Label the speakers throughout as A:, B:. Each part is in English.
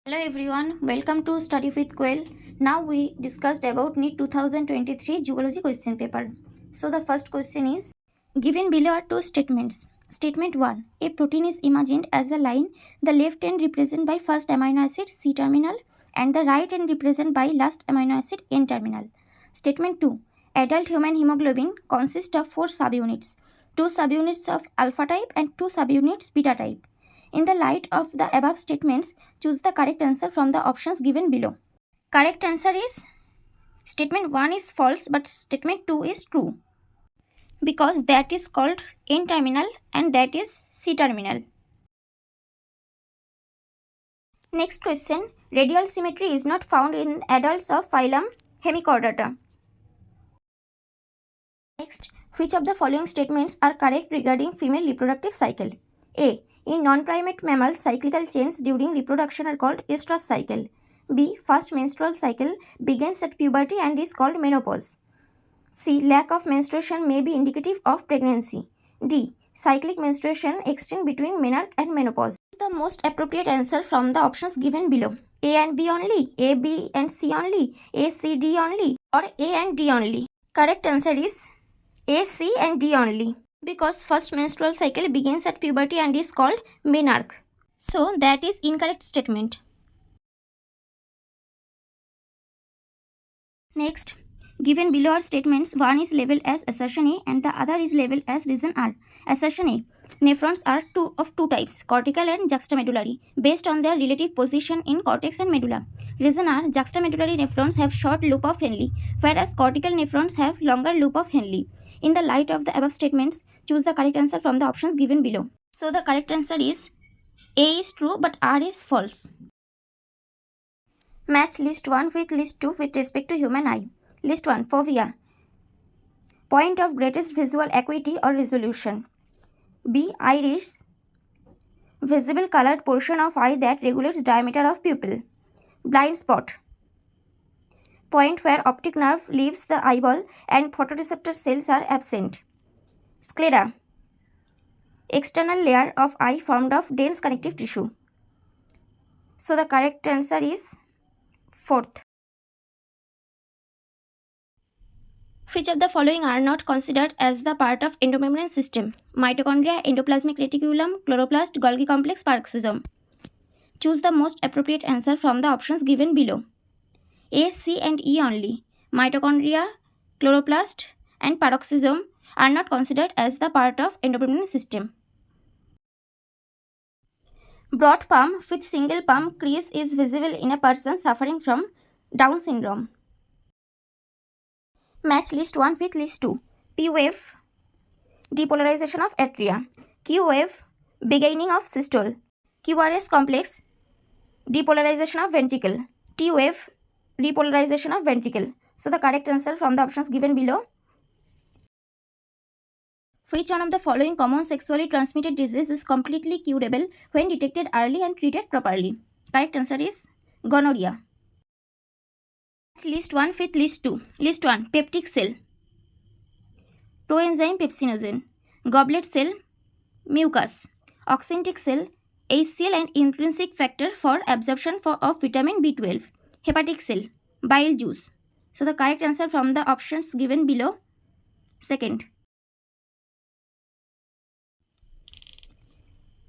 A: Hello everyone, welcome to Study with Quail. Now we discussed about NEET 2023 Geology question paper. So the first question is, given below are two statements. Statement 1, a protein is imagined as a line, the left end represented by first amino acid C terminal and the right end represented by last amino acid N terminal. Statement 2, adult human hemoglobin consists of 4 subunits, 2 subunits of alpha type and 2 subunits beta type. In the light of the above statements, choose the correct answer from the options given below. Correct answer is statement 1 is false but statement 2 is true, because that is called N terminal and that is C terminal. Next question, radial symmetry is not found in adults of phylum Hemichordata. Next, which of the following statements are correct regarding female reproductive cycle? A. In non-primate mammals, cyclical chains during reproduction are called estrous cycle. B. First menstrual cycle begins at puberty and is called menopause. C. Lack of menstruation may be indicative of pregnancy. D. Cyclic menstruation extends between menarche and menopause. The most appropriate answer from the options given below. A and B only, A, B and C only, A, C, D only, or A and D only. Correct answer is A, C and D only, because first menstrual cycle begins at puberty and is called menarche. So that is incorrect statement. Next, given below are statements, one is labeled as assertion A and the other is labeled as reason R. Assertion A, nephrons are of two types, cortical and juxtamedullary, based on their relative position in cortex and medulla. Reason R, juxtamedullary nephrons have short loop of Henle, whereas cortical nephrons have longer loop of Henle. In the light of the above statements, choose the correct answer from the options given below. So the correct answer is A is true but R is false. Match list 1 with list 2 with respect to human eye. List 1, fovea, point of greatest visual acuity or resolution. B, iris, visible colored portion of eye that regulates diameter of pupil. Blind spot, point where optic nerve leaves the eyeball and photoreceptor cells are absent. Sclera, external layer of eye formed of dense connective tissue. So the correct answer is fourth. Which of the following are not considered as the part of endomembrane system? Mitochondria, endoplasmic reticulum, chloroplast, Golgi complex, peroxisome. Choose the most appropriate answer from the options given below. A, C and E only. Mitochondria, chloroplast and peroxisome are not considered as the part of endomembrane system. Broad palm with single palm crease is visible in a person suffering from Down syndrome. Match list 1 with list 2. P wave, depolarization of atria. Q wave, beginning of systole. QRS complex, depolarization of ventricle. T wave, repolarization of ventricle. So the correct answer from the options given below. Which one of the following common sexually transmitted disease is completely curable when detected early and treated properly? Correct answer is gonorrhea. List 1 with list 2. List 1, peptic cell, proenzyme pepsinogen, goblet cell, mucus, oxyntic cell, HCl and intrinsic factor for absorption of vitamin B12, hepatic cell, bile juice. So the correct answer from the options given below, second.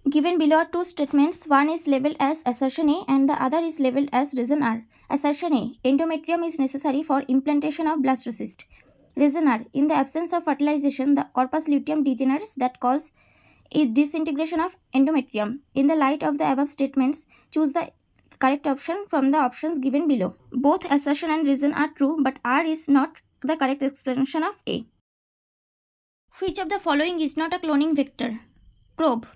A: Given below are two statements, one is labeled as assertion A and the other is labeled as reason R. Assertion A, endometrium is necessary for implantation of blastocyst. Reason R, in the absence of fertilization, the corpus luteum degenerates that cause a disintegration of endometrium. In the light of the above statements, choose the correct option from the options given below. Both assertion and reason are true, but R is not the correct explanation of A. Which of the following is not a cloning vector? Probe.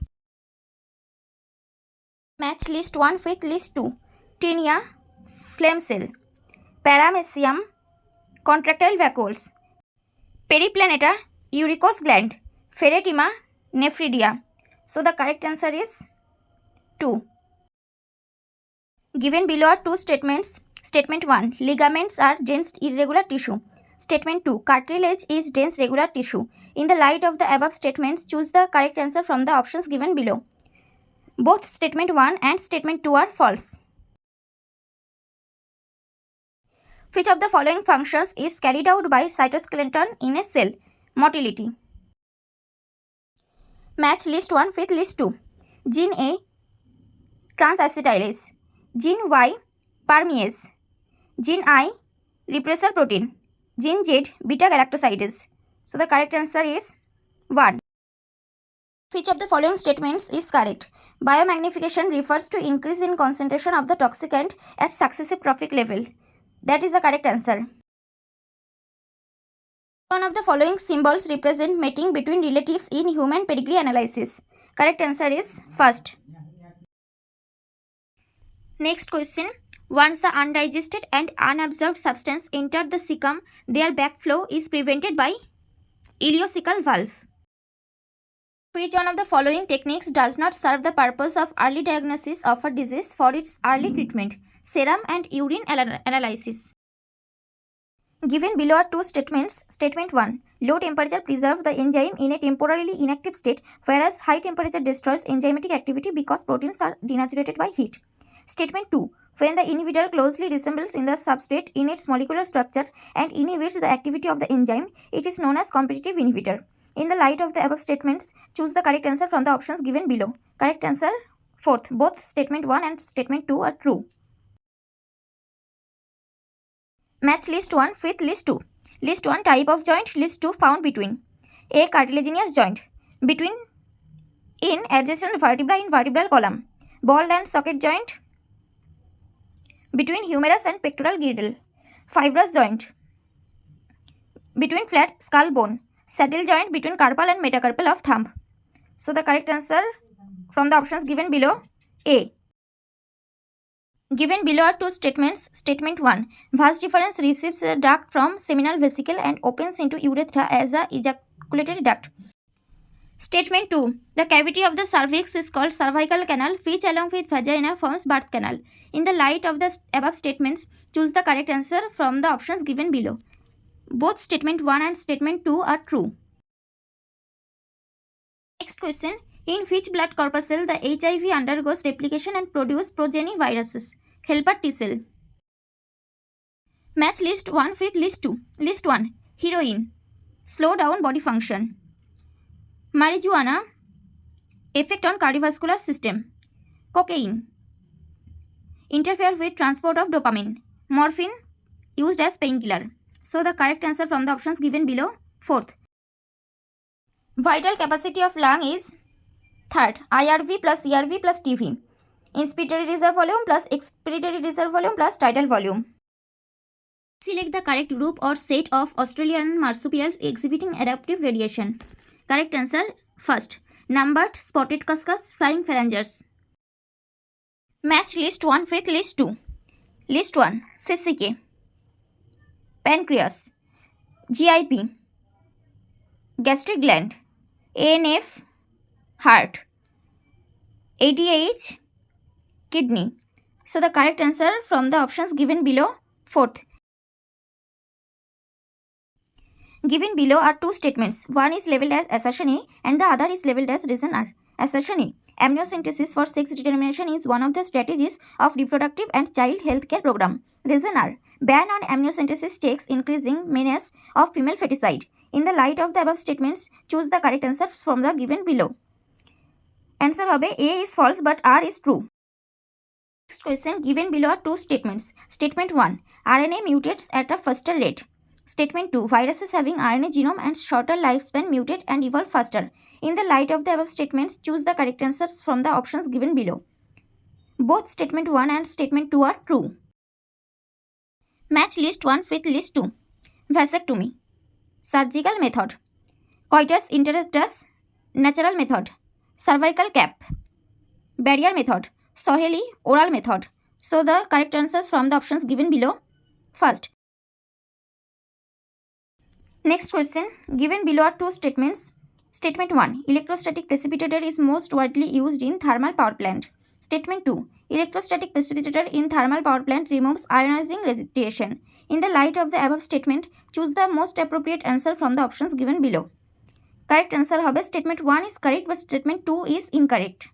A: Match list 1 with list 2. Tinea, flame cell, paramecium, contractile vacuoles, periplaneta, uricose gland, ferretima, nephridia. So the correct answer is 2. Given below are two statements. Statement 1, ligaments are dense irregular tissue. Statement 2, cartilage is dense regular tissue. In the light of the above statements, choose the correct answer from the options given below. Both statement 1 and statement 2 are false. Which of the following functions is carried out by cytoskeleton in a cell? Motility. Match list 1 with list 2. Gene A, transacetylase. Gene Y, permease. Gene I, repressor protein. Gene Z, beta galactosidase. So the correct answer is 1. Which of the following statements is correct? Biomagnification refers to increase in concentration of the toxicant at successive trophic level. That is the correct answer. One of the following symbols represent mating between relatives in human pedigree analysis. Correct answer is first. Next question. Once the undigested and unabsorbed substance entered the cecum, their backflow is prevented by ileocecal valve. Which one of the following techniques does not serve the purpose of early diagnosis of a disease for its early treatment? Serum and urine analysis. Given below are two statements. Statement 1. Low temperature preserves the enzyme in a temporarily inactive state, whereas high temperature destroys enzymatic activity because proteins are denaturated by heat. Statement 2. When the inhibitor closely resembles in the substrate in its molecular structure and inhibits the activity of the enzyme, it is known as competitive inhibitor. In the light of the above statements, choose the correct answer from the options given below. Correct answer, fourth. Both statement 1 and statement 2 are true. Match list 1 with list 2. List 1 type of joint, list 2 found between. A. Cartilaginous joint. Between in adjacent vertebra in vertebral column. Ball and socket joint. Between humerus and pectoral girdle. Fibrous joint. Between flat skull bone. Saddle joint between carpal and metacarpal of thumb. So the correct answer from the options given below, A. Given below are two statements. Statement 1. Vas deferens receives a duct from seminal vesicle and opens into urethra as a ejaculatory duct. Statement 2. The cavity of the cervix is called cervical canal, which along with vagina forms birth canal. In the light of the above statements, choose the correct answer from the options given below. Both statement 1 and statement 2 are true. Next question. In which blood corpuscle the HIV undergoes replication and produce progeny viruses? Helper T cell. Match list 1 with list 2. List 1. Heroin. Slow down body function. Marijuana. Effect on cardiovascular system. Cocaine. Interfere with transport of dopamine. Morphine. Used as painkiller. So the correct answer from the options given below, fourth. Vital capacity of lung is third. IRV plus ERV plus TV. Inspiratory reserve volume plus expiratory reserve volume plus tidal volume. Select the correct group or set of Australian marsupials exhibiting adaptive radiation. Correct answer, first. Numbered spotted cuscus flying phalangers. Match list 1 with list 2. List 1. CCK. Pancreas, GIP, gastric gland, ANF, heart, ADH, kidney. So the correct answer from the options given below, fourth. Given below are two statements. One is labeled as assertion A and the other is labeled as reason R. Assertion A. Amniocentesis for sex determination is one of the strategies of reproductive and child healthcare program. Reason R. Ban on amniocentesis takes increasing menace of female feticide. In the light of the above statements, choose the correct answer from the given below. Answer hobe A is false but R is true. Next question. Given below are two statements. Statement 1. RNA mutates at a faster rate. Statement 2. Viruses having RNA genome and shorter lifespan mutate and evolve faster. In the light of the above statements, choose the correct answers from the options given below. Both statement 1 and statement 2 are true. Match list 1 with list 2. Vasectomy. Surgical method. Coitus interruptus. Natural method. Cervical cap. Barrier method. Soheli oral method. So the correct answers from the options given below. First. Next question. Given below are two statements. Statement 1. Electrostatic precipitator is most widely used in thermal power plant. Statement 2. Electrostatic precipitator in thermal power plant removes ionizing radiation. In the light of the above statement, choose the most appropriate answer from the options given below. Correct answer hobe statement 1 is correct but statement 2 is incorrect.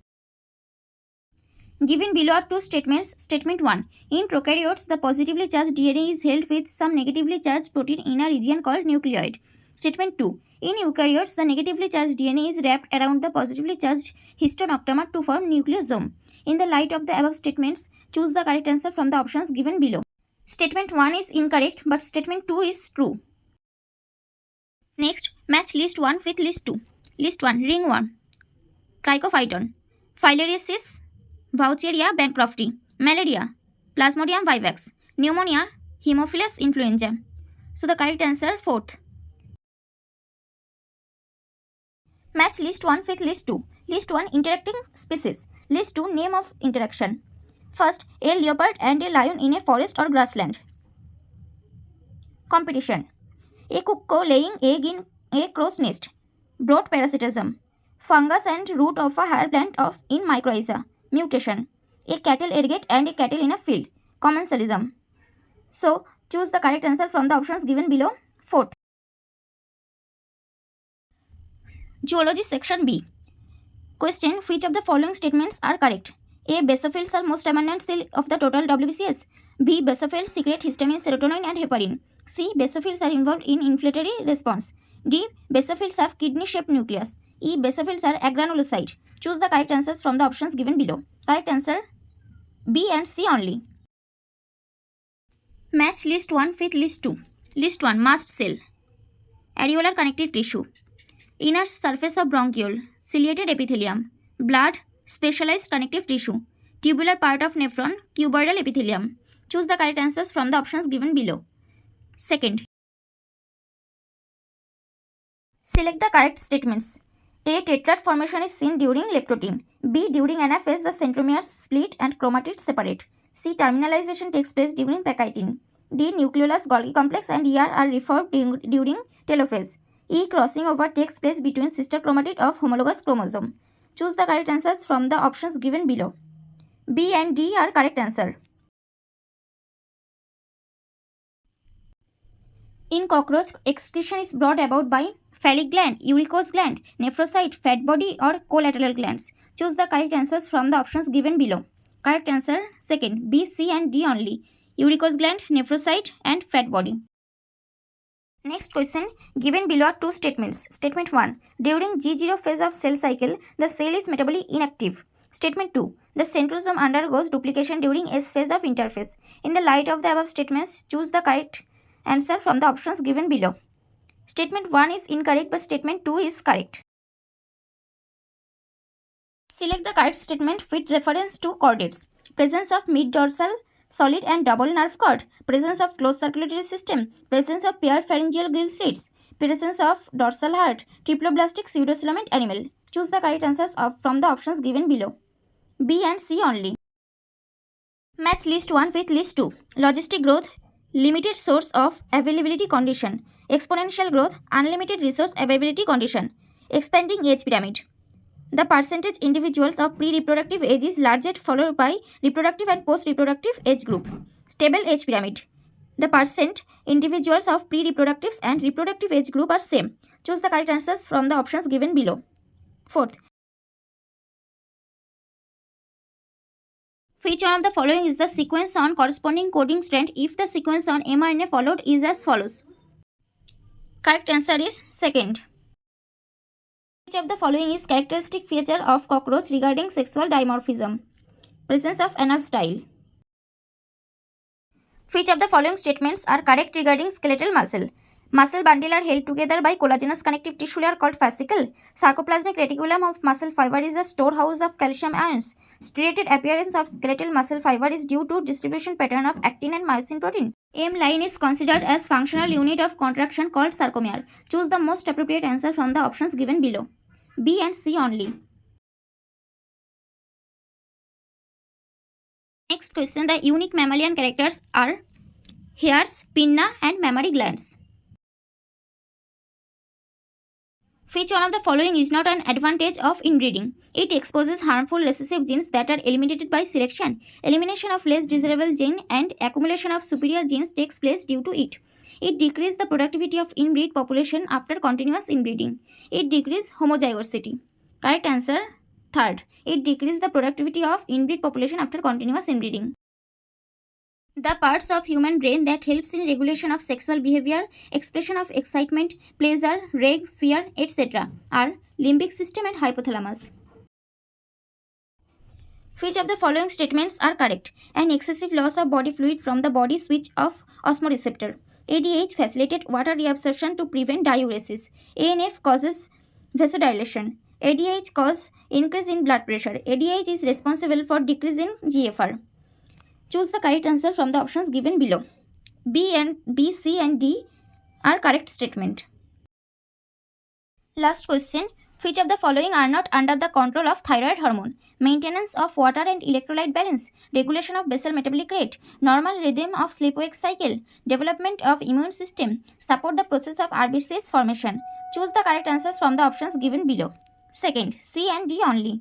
A: Given below are two statements. Statement 1. In prokaryotes, the positively charged DNA is held with some negatively charged protein in a region called nucleoid. Statement 2. In eukaryotes, the negatively charged DNA is wrapped around the positively charged histone octamer to form nucleosome. In the light of the above statements, choose the correct answer from the options given below. Statement 1 is incorrect, but statement 2 is true. Next, match list 1 with list 2. List 1. Ringworm, Trichophyton, Filariasis, Vaucheria bancrofti, Malaria, Plasmodium vivax, Pneumonia, Haemophilus influenza. So the correct answer 4th. Match list 1 with list 2. List 1 interacting species. List 2 name of interaction. First, a leopard and a lion in a forest or grassland. Competition. A cuckoo laying egg in a crow's nest. Broad parasitism. Fungus and root of a higher plant in mycorrhiza. Mutation. A cattle ergot and a cattle in a field. Commensalism. So, choose the correct answer from the options given below. 4th. Zoology section B. Question: which of the following statements are correct? A. Basophils are most abundant cell of the total WBCS. B. Basophils secrete histamine, serotonin and heparin. C. Basophils are involved in inflammatory response. D. Basophils have kidney-shaped nucleus. E. Basophils are agranulocyte. Choose the correct answers from the options given below. Correct answer B and C only. Match list 1 with list 2. List 1 mast cell, areolar connective tissue, inner surface of bronchiole, ciliated epithelium, blood, specialized connective tissue, tubular part of nephron, cuboidal epithelium. Choose the correct answers from the options given below. Second, select the correct statements. A. Tetrad formation is seen during leptotin. B. During anaphase, the centromeres split and chromatids separate. C. Terminalization takes place during pachitin. D. Nucleolus Golgi complex and ER are reformed during telophase. E. Crossing over takes place between sister chromatid of homologous chromosome. Choose the correct answers from the options given below. B and D are correct answer. In cockroach, excretion is brought about by phallic gland, uricose gland, nephrocyte, fat body or collateral glands. Choose the correct answers from the options given below. Correct answer second, B, C and D only. Uricose gland, nephrocyte and fat body. Next question, given below are two statements. Statement 1. During G0 phase of cell cycle, the cell is metabolically inactive. Statement 2. The centrosome undergoes duplication during S phase of interphase. In the light of the above statements, choose the correct answer from the options given below. Statement 1 is incorrect, but statement 2 is correct. Select the correct statement with reference to chordates. Presence of mid-dorsal solid and double nerve cord, presence of closed circulatory system, presence of paired pharyngeal gill slits, presence of dorsal heart, triploblastic pseudocoelomate animal. Choose the correct answers from the options given below. B and C only. Match list 1 with list 2. Logistic growth, limited source of availability condition. Exponential growth, unlimited resource availability condition. Expanding age pyramid. The percentage individuals of pre-reproductive age is largest, followed by reproductive and post-reproductive age group. Stable age pyramid. The percent individuals of pre-reproductive and reproductive age group are same. Choose the correct answers from the options given below. 4th. Which one of the following is the sequence on corresponding coding strand if the sequence on mRNA followed is as follows? Correct answer is second. Which of the following is characteristic feature of cockroach regarding sexual dimorphism? Presence of anal style. Which of the following statements are correct regarding skeletal muscle? Muscle bundle are held together by collagenous connective tissue layer called fascicle. Sarcoplasmic reticulum of muscle fiber is a storehouse of calcium ions. Striated appearance of skeletal muscle fiber is due to distribution pattern of actin and myosin protein. M line is considered as functional unit of contraction called sarcomere. Choose the most appropriate answer from the options given below. B and C only. Next question, the unique mammalian characters are hairs, pinna and mammary glands. Which one of the following is not an advantage of inbreeding? It exposes harmful recessive genes that are eliminated by selection. Elimination of less desirable gene and accumulation of superior genes takes place due to it. It decreases the productivity of inbreed population after continuous inbreeding. It decreases homozygosity. Correct answer Third, it decreases the productivity of inbreed population after continuous inbreeding. The parts of human brain that helps in regulation of sexual behavior, expression of excitement, pleasure, rage, fear, etc. are limbic system and hypothalamus. Which of the following statements are correct? An excessive loss of body fluid from the body switch off osmoreceptor. ADH facilitates water reabsorption to prevent diuresis. ANF causes vasodilation. ADH causes increase in blood pressure. ADH is responsible for decrease in GFR. Choose the correct answer from the options given below. B, C and D are correct statement. Last question. Which of the following are not under the control of thyroid hormone? Maintenance of water and electrolyte balance, regulation of basal metabolic rate, normal rhythm of sleep-wake cycle, development of immune system, support the process of RBCs formation. Choose the correct answers from the options given below. Second, C and D only.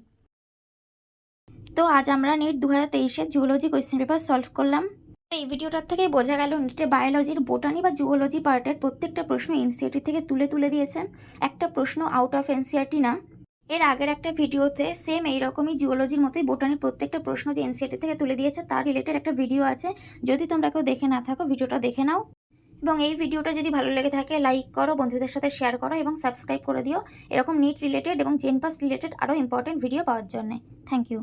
A: তো আজ আমরা net 2023 zoology question paper solve করলাম। এই ভিডিওটার থেকে বোঝা গেল নেটে বায়োলজির বোটানি বা জুওলজি পার্টের প্রত্যেকটা প্রশ্ন এনসিইআরটি থেকে তুলে দিয়েছে, একটা প্রশ্ন আউট অফ এনসিইআরটি না। এর আগের একটা ভিডিওতে সেম এইরকমই জুওলজির মতোই বোটানির প্রত্যেকটা প্রশ্ন যে এনসিইআরটি থেকে তুলে দিয়েছে তার রিলেটেড একটা ভিডিও আছে, যদি তোমরা কেউ দেখে না থাকো ভিডিওটা দেখে নাও। এবং এই ভিডিওটা যদি ভালো লেগে থাকে লাইক করো, বন্ধুদের সাথে শেয়ার করো এবং সাবস্ক্রাইব করে দিও এরকম নিট রিলেটেড এবং জেনপাস রিলেটেড আরও ইম্পর্টেন্ট ভিডিও পাওয়ার জন্য। Thank you.